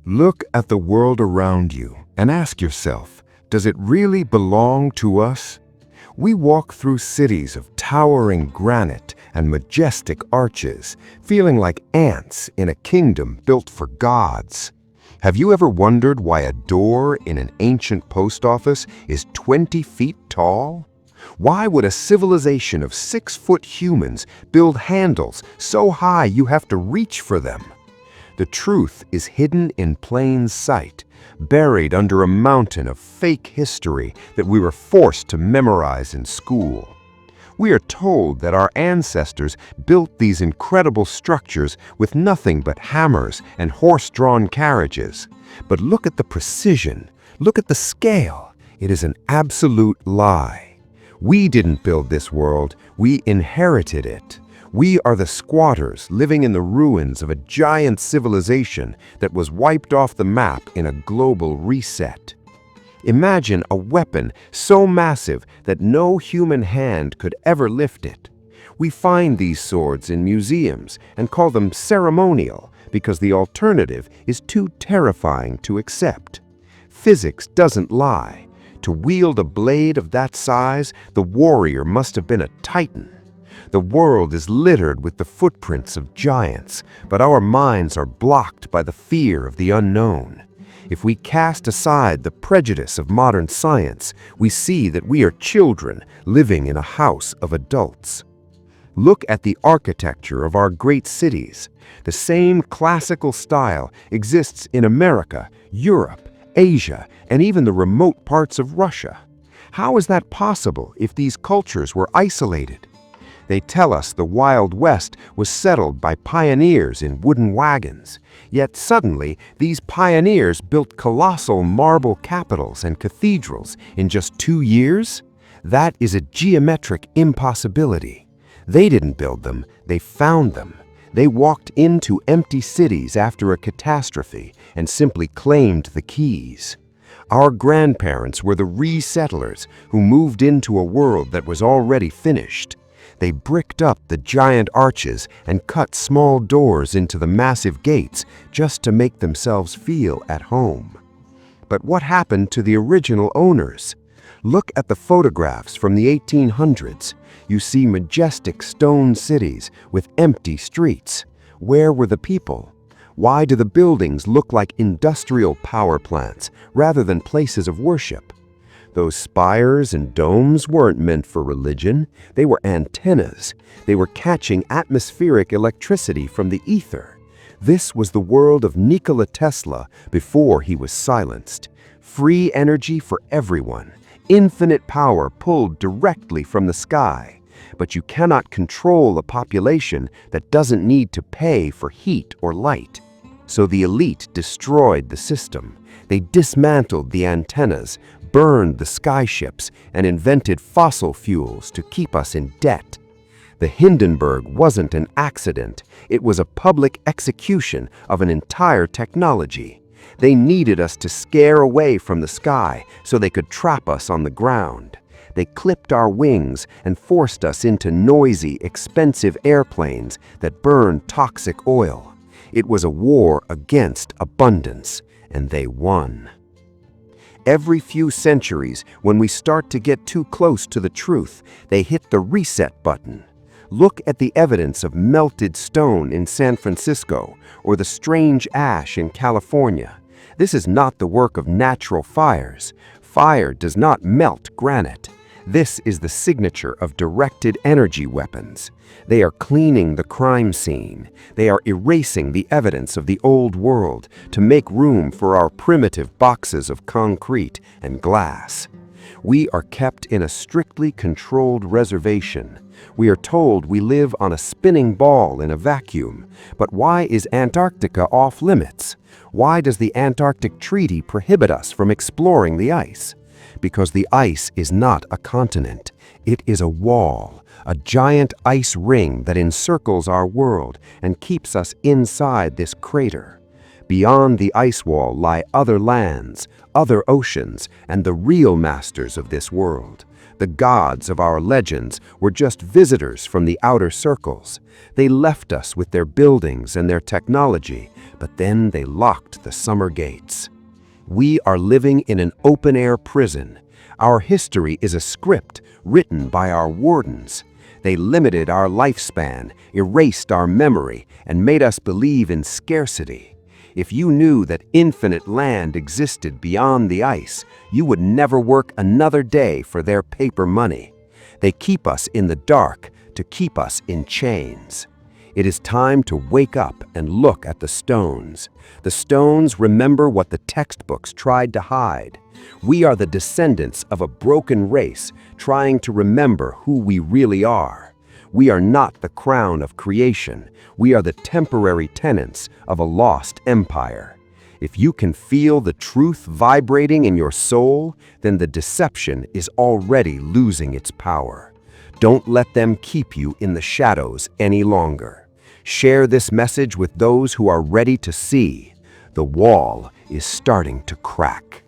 Look at the world around you and ask yourself, does it really belong to us? We walk through cities of towering granite and majestic arches, feeling like ants in a kingdom built for gods. Have you ever wondered why a door in an ancient post office is 20 feet tall? Why would a civilization of 6-foot humans build handles so high you have to reach for them? The truth is hidden in plain sight, buried under a mountain of fake history that we were forced to memorize in school. We are told that our ancestors built these incredible structures with nothing but hammers and horse-drawn carriages. But look at the precision, look at the scale. It is an absolute lie. We didn't build this world, we inherited it. We are the squatters living in the ruins of a giant civilization that was wiped off the map in a global reset. Imagine a weapon so massive that no human hand could ever lift it. We find these swords in museums and call them ceremonial because the alternative is too terrifying to accept. Physics doesn't lie. To wield a blade of that size, the warrior must have been a titan. The world is littered with the footprints of giants, but our minds are blocked by the fear of the unknown. If we cast aside the prejudice of modern science, we see that we are children living in a house of adults. Look at the architecture of our great cities. The same classical style exists in America, Europe, Asia, and even the remote parts of Russia. How is that possible if these cultures were isolated? They tell us the Wild West was settled by pioneers in wooden wagons. Yet suddenly, these pioneers built colossal marble capitals and cathedrals in just 2 years? That is a geometric impossibility. They didn't build them, they found them. They walked into empty cities after a catastrophe and simply claimed the keys. Our grandparents were the resettlers who moved into a world that was already finished. They bricked up the giant arches and cut small doors into the massive gates just to make themselves feel at home. But what happened to the original owners? Look at the photographs from the 1800s. You see majestic stone cities with empty streets. Where were the people? Why do the buildings look like industrial power plants rather than places of worship? Those spires and domes weren't meant for religion. They were antennas. They were catching atmospheric electricity from the ether. This was the world of Nikola Tesla before he was silenced. Free energy for everyone. Infinite power pulled directly from the sky. But you cannot control a population that doesn't need to pay for heat or light. So the elite destroyed the system. They dismantled the antennas, burned the skyships, and invented fossil fuels to keep us in debt. The Hindenburg wasn't an accident. It was a public execution of an entire technology. They needed us to scare away from the sky so they could trap us on the ground. They clipped our wings and forced us into noisy, expensive airplanes that burned toxic oil. It was a war against abundance, and they won. Every few centuries, when we start to get too close to the truth, they hit the reset button. Look at the evidence of melted stone in San Francisco or the strange ash in California. This is not the work of natural fires. Fire does not melt granite. This is the signature of directed energy weapons. They are cleaning the crime scene. They are erasing the evidence of the old world to make room for our primitive boxes of concrete and glass. We are kept in a strictly controlled reservation. We are told we live on a spinning ball in a vacuum. But why is Antarctica off limits? Why does the Antarctic Treaty prohibit us from exploring the ice? Because the ice is not a continent. It is a wall, a giant ice ring that encircles our world and keeps us inside this crater. Beyond the ice wall lie other lands, other oceans, and the real masters of this world. The gods of our legends were just visitors from the outer circles. They left us with their buildings and their technology, but then they locked the summer gates. We are living in an open-air prison. Our history is a script written by our wardens. They limited our lifespan, erased our memory, and made us believe in scarcity. If you knew that infinite land existed beyond the ice, you would never work another day for their paper money. They keep us in the dark to keep us in chains. It is time to wake up and look at the stones. The stones remember what the textbooks tried to hide. We are the descendants of a broken race trying to remember who we really are. We are not the crown of creation. We are the temporary tenants of a lost empire. If you can feel the truth vibrating in your soul, then the deception is already losing its power. Don't let them keep you in the shadows any longer. Share this message with those who are ready to see. The wall is starting to crack.